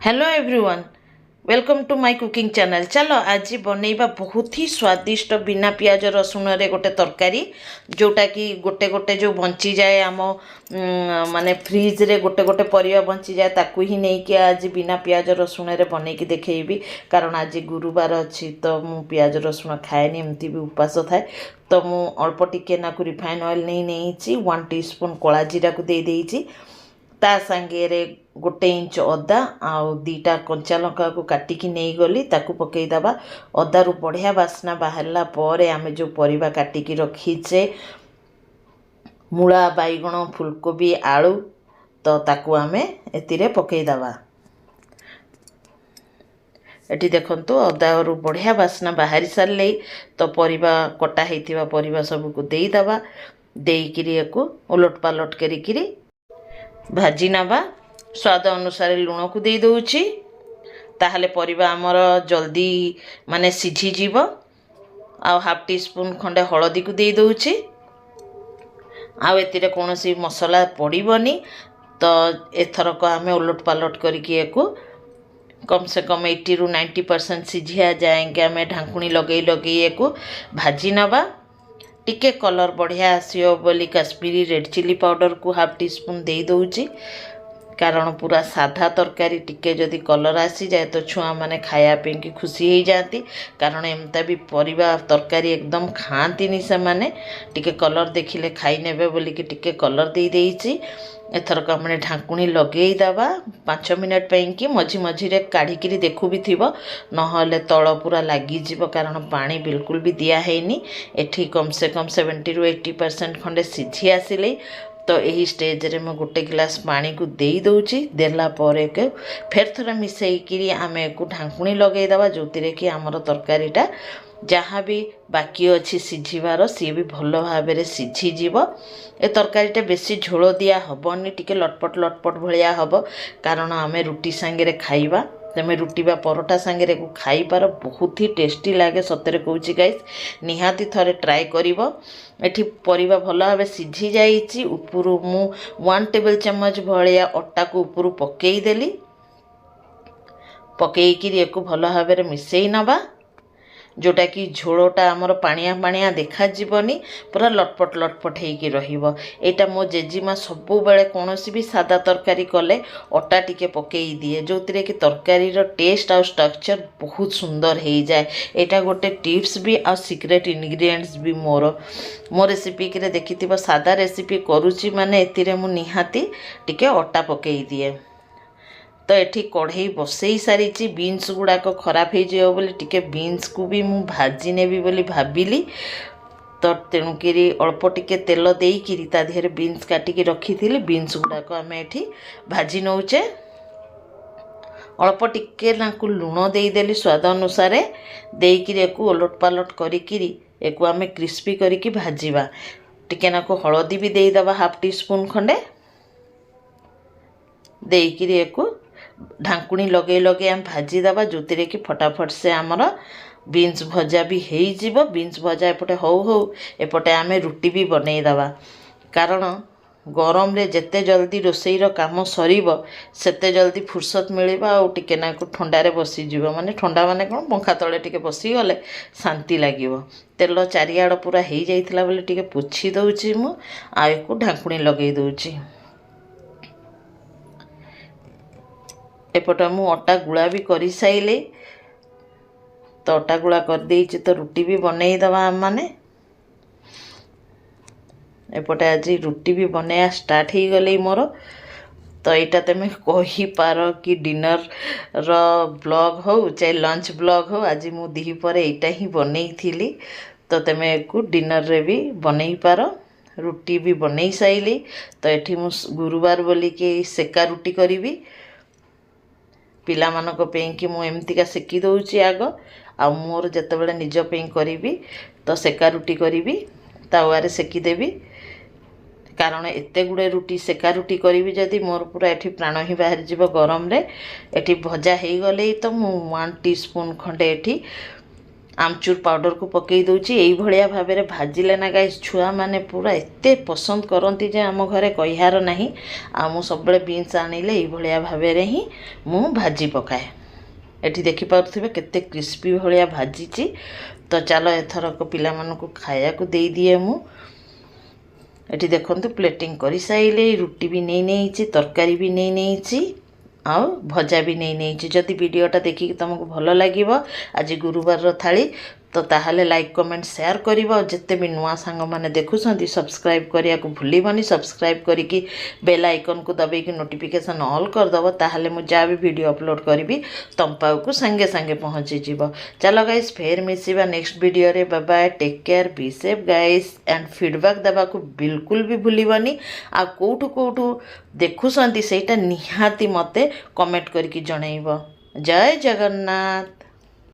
Hello everyone, welcome to my cooking channel. चलो आज बनैबा बहुत ही स्वादिष्ट बिना पियाज रसुण रे गोटे तरकारी जोटा कि गोटे गोटे जो बंची जाए आम माने फ्रिज रे गोटे गोटे परिवा बंची जाए ताकू ही नहीं कि आज बिना पियाज रसुण रे बनै कि देखैबी। कारण आज गुरुवार अच्छी तो मु पियाज रसुण खाएनी, एमती भी उपास थाए। तो मु अल्प टिके नाकु रिफाइन ऑयल नहीं 1 टीस्पून कला जीरा को दे देइची। ता सांगे रे 1 इंच अदा आउ 2टा कंचा लंका को काटिकी नहीं गली ताकू पकईदबा। अदा रु बढ़िया बास्ना बाहरला परे आमे जो परिबा काटिकी रखीचे मूला बैगण फुलकोबी आलू तो ताकू आमे एतिरे पकईदबा। एटी देखंतु अदा रु बढ़िया बास्ना बाहरी सारे तो परिबा कटा हेतिबा परिबा सब को देईदबा। देईकिरी एको उलट पालट करिकिरी भाजी नवा। स्वाद अनुसार लुण को दे दउची ताहले परिबा हमर जल्दी माने सिझी जीव। आ 1/2 टीस्पून खंडे हळदी को दे दउची। आ एतिरे कोनोसी मसला पड़िबनी तो एथर को आमे उलट पालट करके एको कम से कम 80 रु 90% सिझिया जाएंगे आमे ढांकुणी लगे लगे एको भाजी नवा। टिके कलर बढ़िया आसियो बोली काश्मीरी रेड चिली पाउडर को 1/2 टीस्पून दे दउची। कारण पूरा साधा तरकारी टिके जदि कलर आसी जाए तो छुआ माने खाया पे कि खुशी हो जाती। कारण एमता भी परिबा तरकारी एकदम खाती से माने टिके कलर देखिले खाई नेबे बोली कि टिके कलर दे देइची। एथरक हमने ढांकुणी लगेई दबा 5 मिनट पई कि मझी मझी रे काढ़िकी देखु भी थिबो नहले तळ पूरा लागी जीवो। कारण पानी बिल्कुल भी दिया हैनी। एठी कम से कम 70 रु 80% खंडे सिझी आसिले तो यही स्टेज रे मैं 1 गिलास पानी को दे दउची। देला परे के फेर थोड़ा मिसईकरी आमे को ढांकुणी लगेई दबा जो कि आमर तरकारीटा जहाँ भी बाकी अच्छी सिझिबार सी भी भल भाव में सिझी जीव। ए तरकारीटा बेसी झोल दिया हबनी, टिके लटपट लटपट भलिया हब। कारण आमे रुटी सांगे खाइबा तमें रुटी बा परोटा सांगे को खाइबार बहुत ही टेस्टी लगे। सतरे कहूँ गाइस निहाती थरे ट्राए करिवो। एठी परिबा भल भाव सिझी जाइछि। उपरु मु 1 टेबल चम्मच भलिया अटा को उपरु पकेई देली। पकेईकिरी एको भल भाव में मिसई नबा जोटा कि झोलटा आमर पानिया पानिया देखा जीवनी, पूरा लटपट लटपट होइकी रहिबो। एटा मो जेजीमा सबु बेले कोनोसी भी सादा तरकारी कले अटा टिके पकेई दिए जो कि तरकारी रो टेस्ट और स्ट्रक्चर बहुत सुंदर हो जाए। एटा गोटे टिप्स भी आ सीक्रेट इंग्रेडिएंट्स भी मो रेसिपी के देखिथिबो। सादा रेसिपी करूची माने एतिरे मु निहाती टिके अटा पकेई दिए। तो एठी कढ़ई बसई सारी बीन्स गुड़ाक खराब हो बोली टिके बीन्स को भी मु भाजी नेबी बोली भाबिली। तो तेणुकरी अल्प टिके तेल देइकिरी ता देहरे बीन्स काटिकी रखी बीन्स गुड़ाक आमे एठी भाजी नौचे। अल्प टिके नाकु लुण देदेली स्वाद अनुसार देइकिरी एको ओलट पालट करिकिरी एको आमे क्रिस्पी करिकी भाजीबा। टिके नाकु हळदी भी देइदबा 1/2 टीस्पून खंडे देइकिरी एको ढांकुणी लगे लगे आम भाजी दबा जो कि फटाफट से आमर बीन्स भजा भी हो। बीन्स भजा एपटे हो एपटे आमे रुटी भी बनई दबा। कारण गरम रे जेते जल्दी रोसई रो काम सरीबो सेते जल्दी फुर्सत मिलिबा। आ टिके नाकु ठंडा रे बसी जीवो माने ठंडा माने कोन पंखा तळे टिके बसी गले शांति लागिवो। तेल चारियाड़ पूरा हो जाइथिला बोले टिके पोछि दउची मु आ एको ढांकुणी लगेई दउची। एपटे मु अटा गुला भी कर साइले तो अटा गुला कर देइछि तो रुटी भी बनई दबा माने। एपटे आज रुटी भी बनया स्टार्ट हो गले मोर। तो यहाँ तुम कही पार कि डिनर रो ब्लॉग हो चाहे लंच ब्लॉग हो आज मु दी पर एटा ही बनई थी। तो तुम को डिनर रे भी बनई पार। रुटी भी बनई साइली तो एठी मु गुरुवार बोली कि सेका रुटी करी पिला मानक पे कि मु एमतिका सेकी दउची आग आ मोर जते बेले निज पे करी तो सेका रुटी करी तावारे सेकी देवी। कारण एते गुड़े रुटी सेका रुटी करी जदि मोर पूरा एठी प्राण ही बाहर जीव गरम रे। एठी भजा हो गले तो मु 1 टीस्पून खंडे एठी आमचूर पाउडर को पकई दूची यही भाया भाव में भाजिले ना गाइस छुआ मैंने पूरा एत पसंद करती जे आम घरे कहार ना आमु सब बीन्स आनिले यही भाया भाव में ही मु भाजी पकाए एठी देखि पारुथिबे केते क्रिस्पी भाया भाजी। तो चलो एथरक पिला मानकु खाया को दे दिए मु एठी देखंतु प्लेटिंग करि साइले रुटी भी नहीं तरकारी भी नहीं आउ भजा भी नहीं जदि वीडियोटा देखिक तुमको भल लगे आज गुरुवार थाली तो ताहले लाइक कमेंट शेयर करिवो जत्ते भी नुआ सांग माने देखुछंती सब्सक्राइब करिया को भूलिबनी सब्सक्राइब करिकी बेल आइकन को दबेकी नोटिफिकेशन ऑल कर दबो ताहले मु जा भी वीडियो अपलोड करिवि तम पाउ को संगे संगे पहुंची जीवो। चलो गाइस फेर मिसिबा नेक्स्ट वीडियो रे bye bye take care be safe guys and feedback दबा को बिल्कुल भी भूलिबनी आ कोठू देखुछंती सेटा निहाती मते कमेंट करके जणाइबो। जय जगन्नाथ।